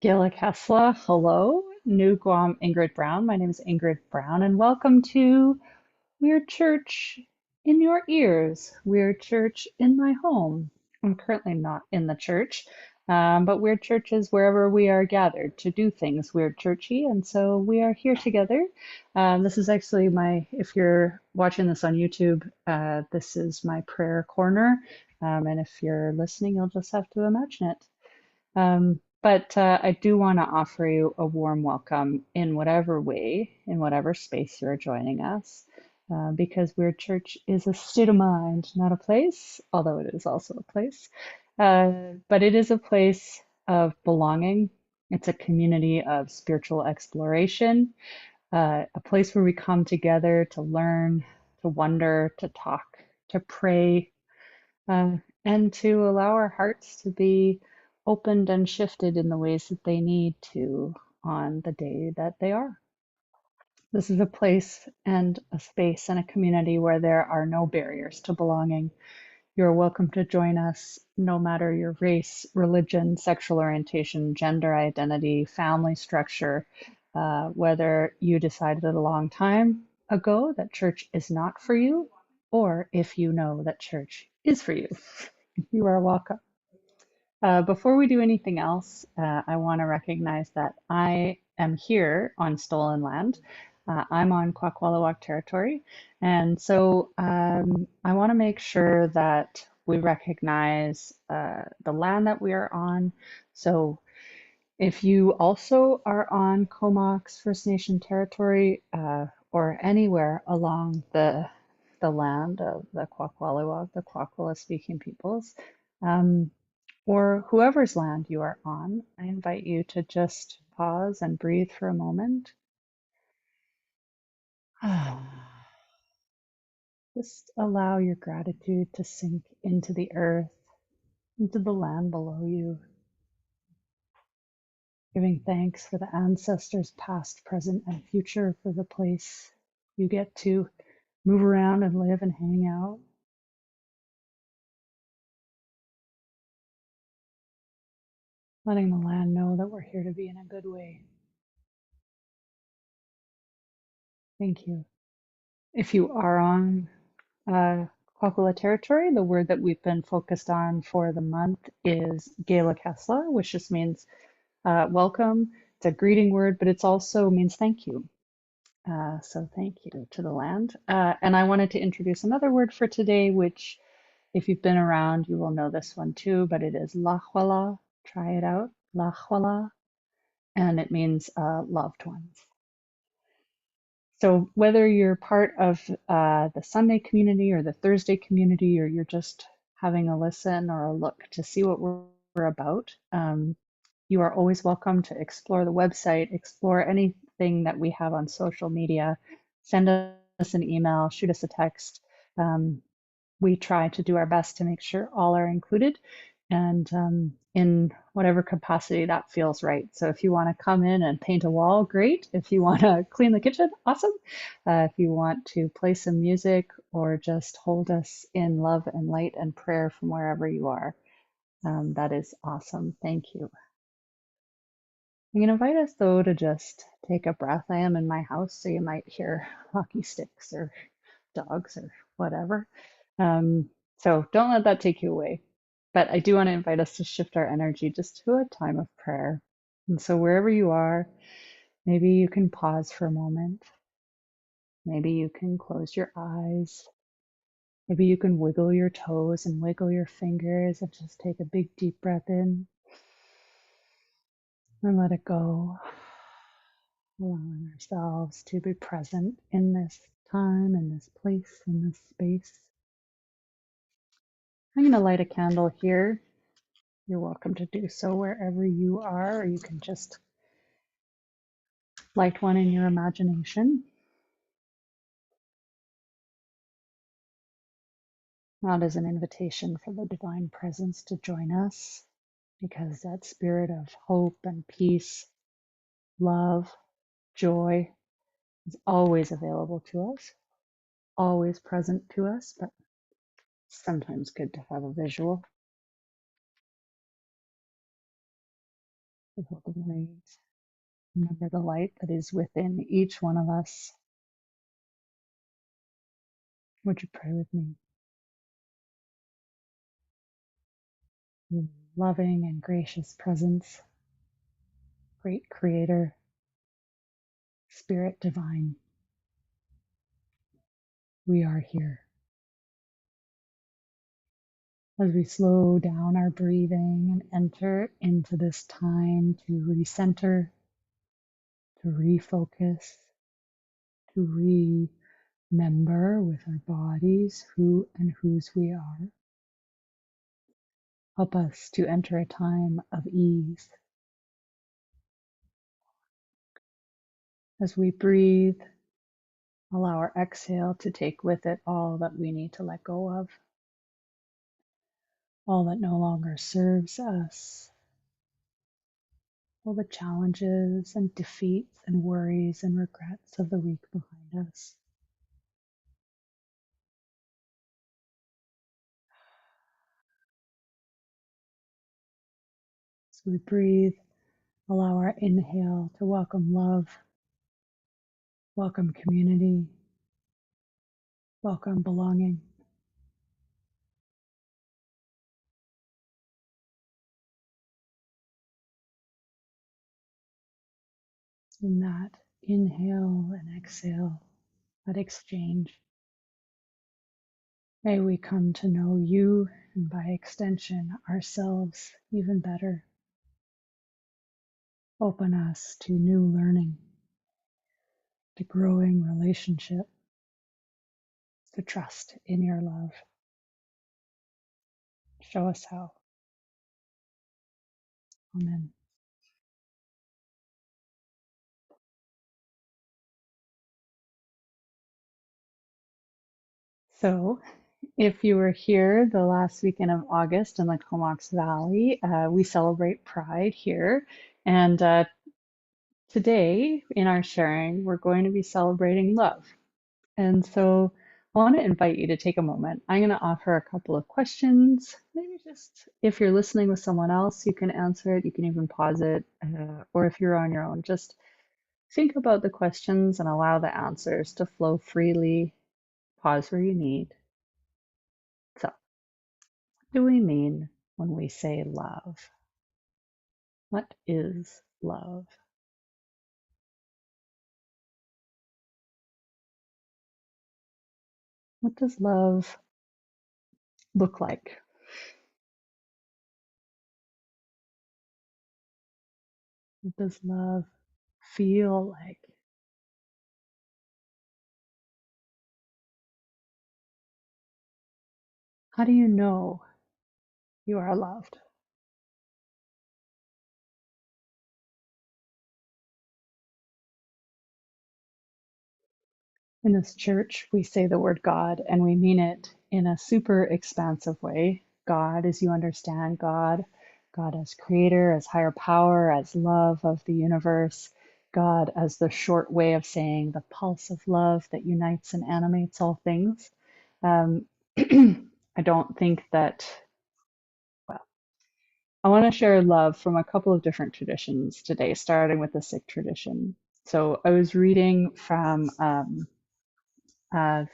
Gila Kesla, hello. New Guam Ingrid Brown. My name is Ingrid Brown, and welcome to Weird Church in Your Ears, Weird Church in My Home. I'm currently not in the church, but Weird Church is wherever we are gathered to do things weird churchy, and so we are here together. This is actually if you're watching this on YouTube, this is my prayer corner, and if you're listening, you'll just have to imagine it. But I do want to offer you a warm welcome in whatever way, in whatever space you're joining us, because Weird Church is a state of mind, not a place, although it is also a place. But it is a place of belonging. It's a community of spiritual exploration, a place where we come together to learn, to wonder, to talk, to pray, uh, and to allow our hearts to be opened and shifted in the ways that they need to on the day that they are. This is a place and a space and a community where there are no barriers to belonging. You're welcome to join us no matter your race, religion, sexual orientation, gender identity, family structure, whether you decided a long time ago that church is not for you, or if you know that church is for you. You are welcome. Before we do anything else, I want to recognize that I am here on stolen land. I'm on Kwakwalawak territory, and so I want to make sure that we recognize the land that we are on. So if you also are on Comox First Nation territory or anywhere along the land of the Kwakwalawak, the Kwakwala speaking peoples, um, or whoever's land you are on, I invite you to just pause and breathe for a moment. Just allow your gratitude to sink into the earth, into the land below you, giving thanks for the ancestors past, present, and future for the place you get to move around and live and hang out. Letting the land know that we're here to be in a good way. Thank you. If you are on Kwakula territory, the word that we've been focused on for the month is Gela Kesla, which just means welcome. It's a greeting word, but it also means thank you. So thank you to the land. And I wanted to introduce another word for today, which if you've been around, you will know this one too, but it is Lachwala. Try it out, Lachwala, and it means loved ones. So whether you're part of the Sunday community or the Thursday community, or you're just having a listen or a look to see what we're about, you are always welcome to explore the website, explore anything that we have on social media, send us an email, shoot us a text. We try to do our best to make sure all are included and in whatever capacity that feels right. So if you want to come in and paint a wall, great. If you want to clean the kitchen, awesome. If you want to play some music or just hold us in love and light and prayer from wherever you are, that is awesome. Thank you. I'm going to invite us though to just take a breath. I am in my house, so you might hear hockey sticks or dogs or whatever. So don't let that take you away. But I do want to invite us to shift our energy just to a time of prayer. And so wherever you are, maybe you can pause for a moment. Maybe you can close your eyes. Maybe you can wiggle your toes and wiggle your fingers and just take a big deep breath in and let it go. Allowing ourselves to be present in this time, in this place, in this space. I'm going to light a candle here. You're welcome to do so wherever you are, or you can just light one in your imagination. Not as an invitation for the divine presence to join us, because that spirit of hope and peace, love, joy is always available to us, always present to us, but sometimes good to have a visual. We hold the light. Remember the light that is within each one of us. Would you pray with me? Your loving and gracious presence, great creator, spirit divine, we are here. As we slow down our breathing and enter into this time to recenter, to refocus, to remember with our bodies who and whose we are, help us to enter a time of ease. As we breathe, allow our exhale to take with it all that we need to let go of, all that no longer serves us, all the challenges and defeats and worries and regrets of the week behind us. As we breathe, allow our inhale to welcome love, welcome community, welcome belonging. In that inhale and exhale, that exchange, may we come to know you and by extension ourselves even better. Open us to new learning, to growing relationship, to trust in your love. Show us how. Amen. So, if you were here the last weekend of August in the Comox Valley, we celebrate Pride here. And today, in our sharing, we're going to be celebrating love. And so I want to invite you to take a moment. I'm going to offer a couple of questions. Maybe just if you're listening with someone else, you can answer it. You can even pause it. Or if you're on your own, just think about the questions and allow the answers to flow freely. Pause where you need. So, what do we mean when we say love? What is love? What does love look like? What does love feel like? How do you know you are loved? In this church, we say the word God and we mean it in a super expansive way. God, as you understand God, God as creator, as higher power, as love of the universe, God as the short way of saying the pulse of love that unites and animates all things. Um, I don't think that, well, I want to share love from a couple of different traditions today, starting with the Sikh tradition. So I was reading from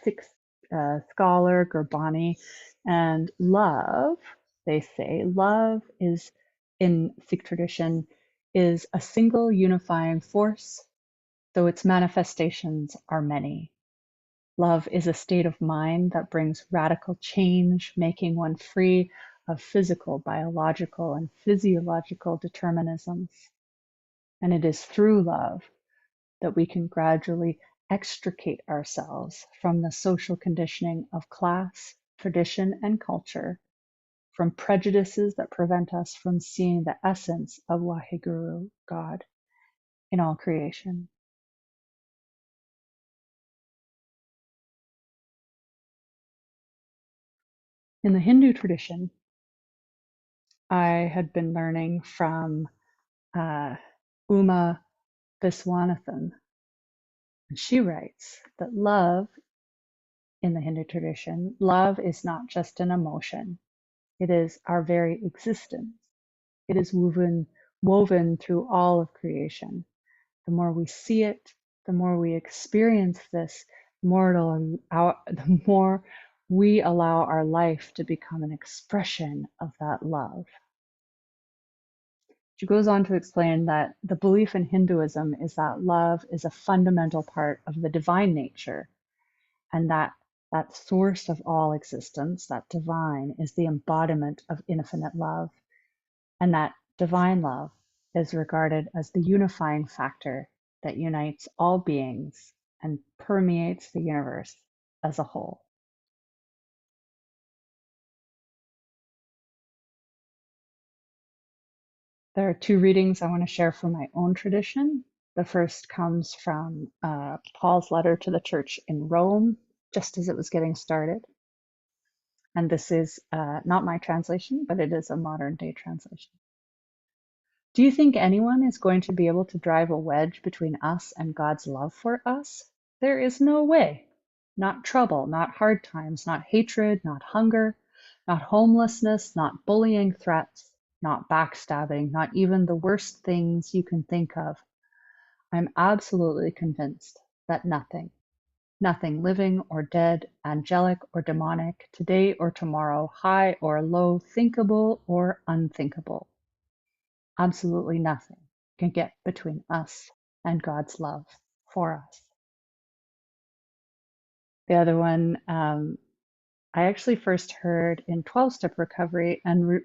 Sikh scholar Gurbani, and love, they say, love is in Sikh tradition is a single unifying force, though its manifestations are many. Love is a state of mind that brings radical change, making one free of physical, biological, and physiological determinisms. And it is through love that we can gradually extricate ourselves from the social conditioning of class, tradition, and culture, from prejudices that prevent us from seeing the essence of Waheguru, God, in all creation. In the Hindu tradition, I had been learning from Uma Viswanathan, and she writes that love in the Hindu tradition, love is not just an emotion, it is our very existence. It is woven woven through all of creation. The more we see it, the more we experience this, the more we allow our life to become an expression of that love. She goes on to explain that the belief in Hinduism is that love is a fundamental part of the divine nature, and that source of all existence, that divine, is the embodiment of infinite love, and that divine love is regarded as the unifying factor that unites all beings and permeates the universe as a whole. There are two readings I want to share from my own tradition. The first comes from Paul's letter to the church in Rome, just as it was getting started. And this is not my translation, but it is a modern day translation. Do you think anyone is going to be able to drive a wedge between us and God's love for us? There is no way. Not trouble, not hard times, not hatred, not hunger, not homelessness, not bullying threats, not backstabbing, not even the worst things you can think of. I'm absolutely convinced that nothing, nothing living or dead, angelic or demonic, today or tomorrow, high or low, thinkable or unthinkable, absolutely nothing can get between us and God's love for us. The other one, I actually first heard in 12-step recovery and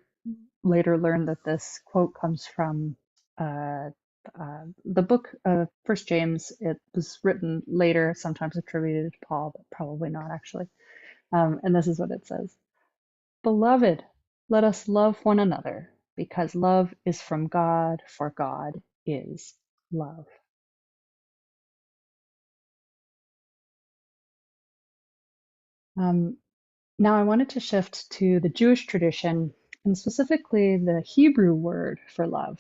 later learned that this quote comes from the book First James. It was written later, sometimes attributed to Paul, but probably not actually. And this is what it says. Beloved, let us love one another, because love is from God, for God is love. Now I wanted to shift to the Jewish tradition, and specifically the Hebrew word for love.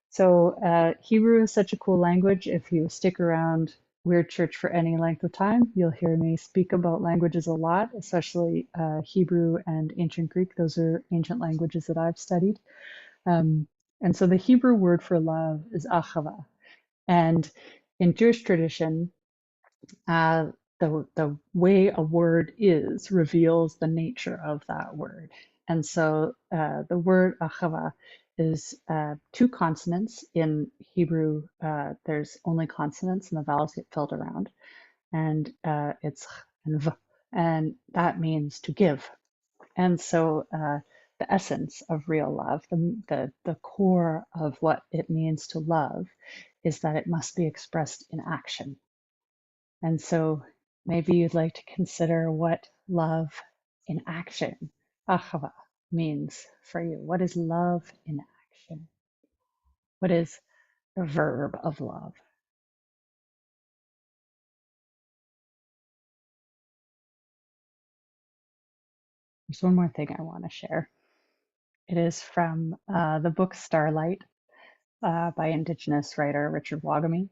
So Hebrew is such a cool language. If you stick around Weird Church for any length of time, you'll hear me speak about languages a lot, especially Hebrew and ancient Greek. Those are ancient languages that I've studied. And so the Hebrew word for love is achava. And in Jewish tradition, uh, the way a word is reveals the nature of that word. And so the word achava is two consonants. In Hebrew, there's only consonants and the vowels get filled around. And it's ch and v, and that means to give. And so the essence of real love, the core of what it means to love, is that it must be expressed in action. And so maybe you'd like to consider what love in action, ahava, means for you. What is love in action? What is the verb of love? There's one more thing I want to share. It is from the book Starlight by Indigenous writer Richard Wagamie.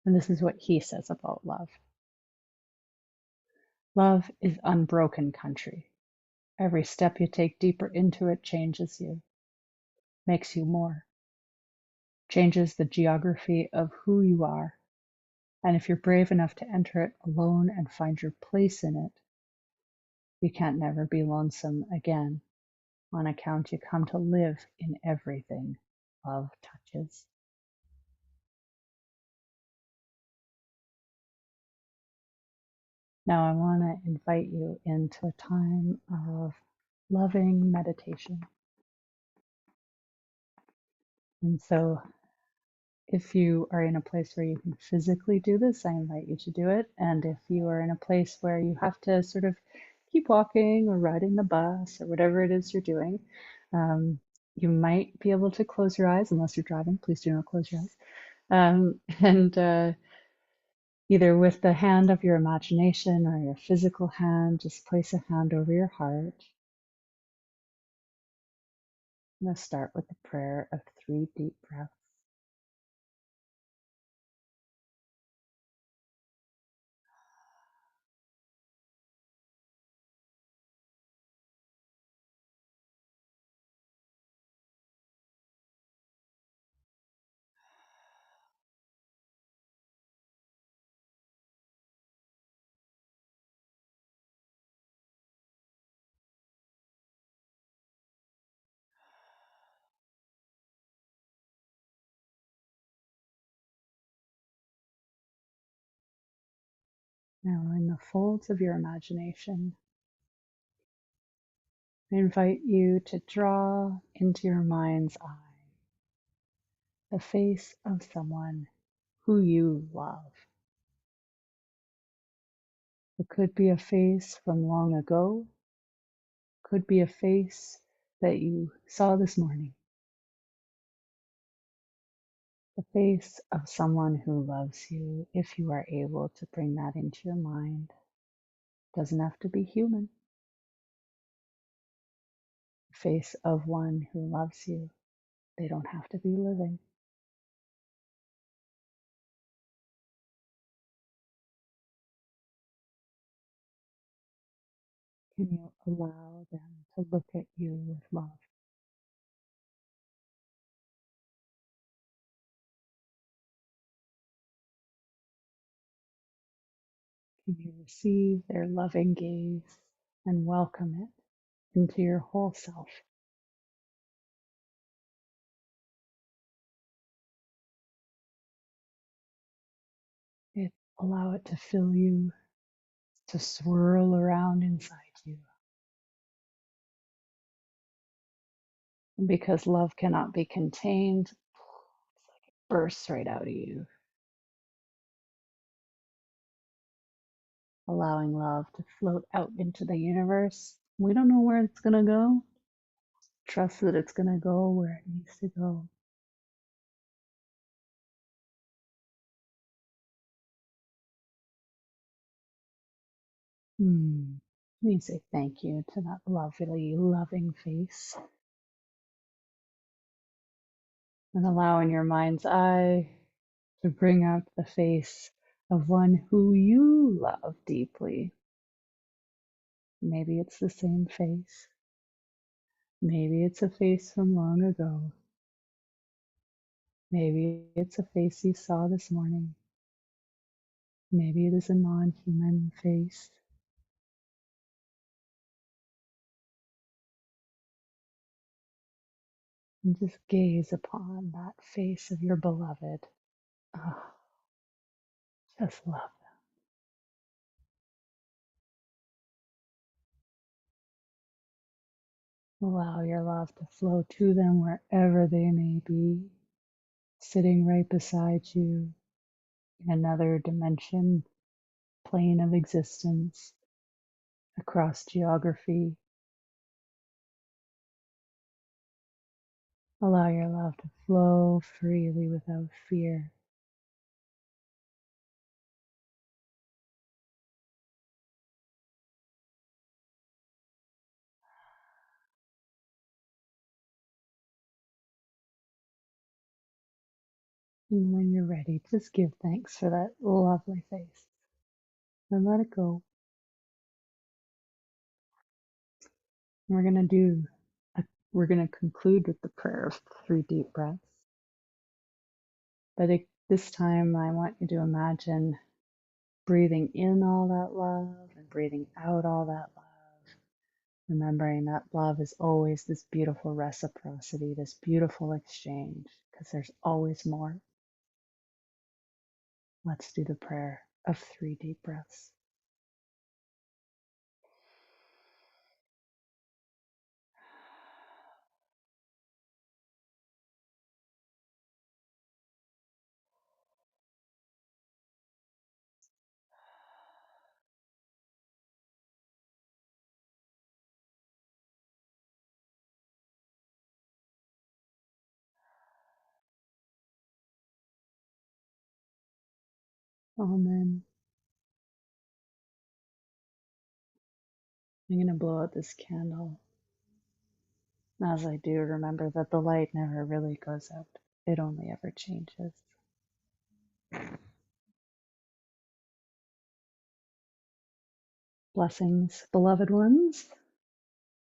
And this is what he says about love. Love is unbroken country. Every step you take deeper into it changes you, makes you more, changes the geography of who you are. And if you're brave enough to enter it alone and find your place in it, you can't never be lonesome again, on account you come to live in everything love touches. Now I want to invite you into a time of loving meditation. And so if you are in a place where you can physically do this, I invite you to do it. And if you are in a place where you have to sort of keep walking or riding the bus or whatever it is you're doing, you might be able to close your eyes, unless you're driving. Please do not close your eyes. And either with the hand of your imagination or your physical hand, just place a hand over your heart. I'm going to start with the prayer of 3 deep breaths. Now, in the folds of your imagination, I invite you to draw into your mind's eye the face of someone who you love. It could be a face from long ago, could be a face that you saw this morning, the face of someone who loves you, if you are able to bring that into your mind. Doesn't have to be human. The face of one who loves you. They don't have to be living. Can you allow them to look at you with love? Can you receive their loving gaze and welcome it into your whole self? It, allow it to fill you, to swirl around inside you. And because love cannot be contained, bursts right out of you, allowing love to float out into the universe. We don't know where it's going to go. Trust that it's going to go where it needs to go. Let me say thank you to that lovely, loving face. And allow in your mind's eye to bring up the face of one who you love deeply. Maybe it's the same face. Maybe it's a face from long ago. Maybe it's a face you saw this morning. Maybe it is a non-human face. And just gaze upon that face of your beloved. Oh, just love them. Allow your love to flow to them wherever they may be, sitting right beside you in another dimension, plane of existence, across geography. Allow your love to flow freely without fear. And when you're ready, just give thanks for that lovely face and let it go. We're going to we're going to conclude with the prayer of 3 deep breaths. But this time, I want you to imagine breathing in all that love and breathing out all that love. Remembering that love is always this beautiful reciprocity, this beautiful exchange, because there's always more. Let's do the prayer of 3 deep breaths. Amen. I'm going to blow out this candle. As I do, remember that the light never really goes out. It only ever changes. Blessings, beloved ones,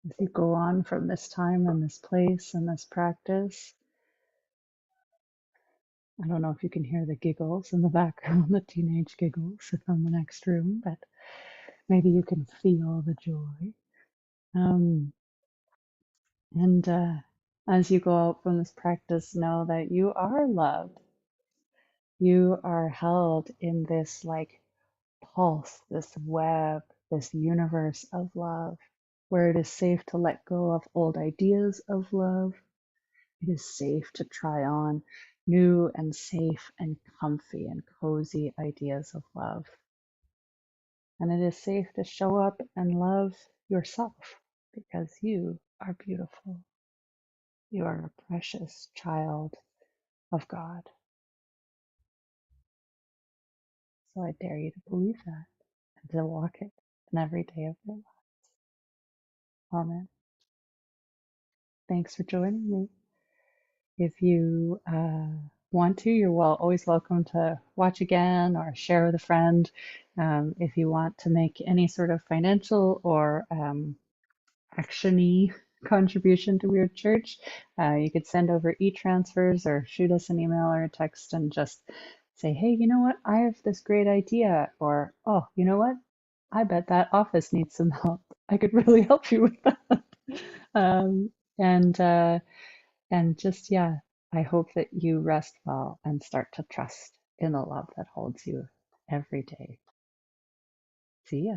as you go on from this time and this place and this practice. I don't know if you can hear the giggles in the background, the teenage giggles from the next room, but maybe you can feel the joy. Um, and as you go out from this practice, know that you are loved. You are held in this like pulse, this web, this universe of love, where it is safe to let go of old ideas of love. It is safe to try on new and safe and comfy and cozy ideas of love. And it is safe to show up and love yourself because you are beautiful. You are a precious child of God. So I dare you to believe that and to walk it in every day of your life. Amen. Thanks for joining me. If you want to, you're always welcome to watch again or share with a friend. If you want to make any sort of financial or action-y contribution to Weird Church, you could send over e-transfers or shoot us an email or a text and just say, hey, you know what? I have this great idea. Or, oh, you know what? I bet that office needs some help. I could really help you with that. Um, and just, yeah, I hope that you rest well and start to trust in the love that holds you every day. See ya.